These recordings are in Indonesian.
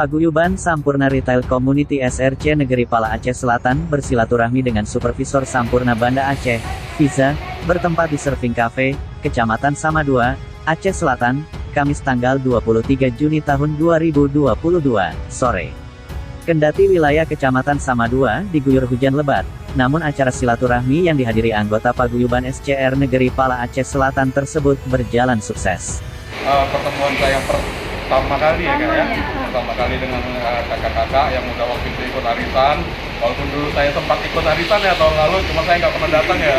Paguyuban Sampurna Retail Community SRC Negeri Pala Aceh Selatan bersilaturahmi dengan Supervisor Sampurna Banda Aceh, Fiza, bertempat di Surfing Cafe, Kecamatan Samadua, Aceh Selatan, Kamis tanggal 23 Juni tahun 2022, sore. Kendati wilayah Kecamatan Samadua diguyur hujan lebat, namun acara silaturahmi yang dihadiri anggota Paguyuban SCR Negeri Pala Aceh Selatan tersebut berjalan sukses. Pertemuan saya pertama kali ya kak ya, pertama kali dengan kakak-kakak yang udah waktu itu ikut arisan. Walaupun dulu saya sempat ikut arisan ya tahun lalu, cuma saya nggak pernah datang ya,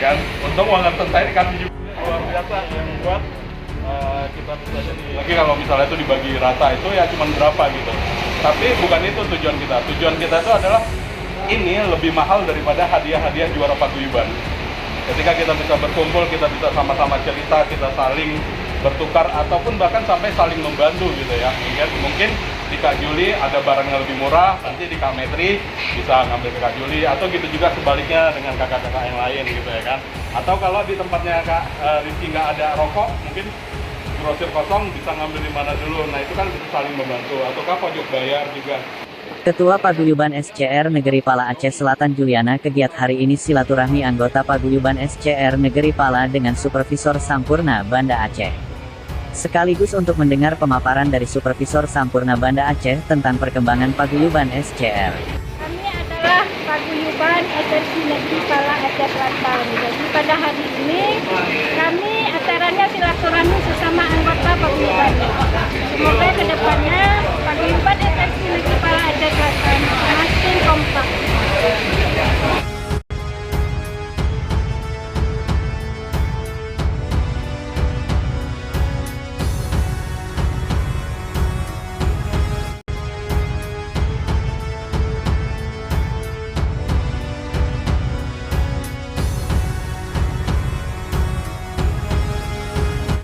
kan. Untung uang arisan saya dikasih juga luar biasa yang buat kita bisa jadi. Lagi kalau misalnya itu dibagi rata itu ya cuma berapa gitu. Tapi bukan itu tujuan kita. Tujuan kita itu adalah ini lebih mahal daripada hadiah-hadiah juara paguyuban. Ketika kita bisa berkumpul, kita bisa sama-sama cerita, kita saling bertukar ataupun bahkan sampai saling membantu gitu ya. Mungkin di Kak Juli ada barang yang lebih murah, nanti di Kak Metri bisa ngambil ke Kak Juli, atau gitu juga sebaliknya dengan kakak-kakak yang lain gitu ya kan. Atau kalau di tempatnya Kak Rizky nggak ada rokok, mungkin grosir kosong bisa ngambil di mana dulu. Nah itu kan bisa saling membantu, ataukah pojok bayar juga. Ketua Paguyuban SCR Negeri Pala Aceh Selatan Juliana kegiat hari ini silaturahmi anggota Paguyuban SCR Negeri Pala dengan Supervisor Sampurna Banda Aceh. Sekaligus untuk mendengar pemaparan dari Supervisor Sampurna Banda Aceh tentang perkembangan Paguyuban SCR. Kami adalah Paguyuban SRC Negeri Pala Aceh Selatan. Jadi pada hari ini kami acaranya silaturahmi sesama anggota Paguyuban. Semoga kedepannya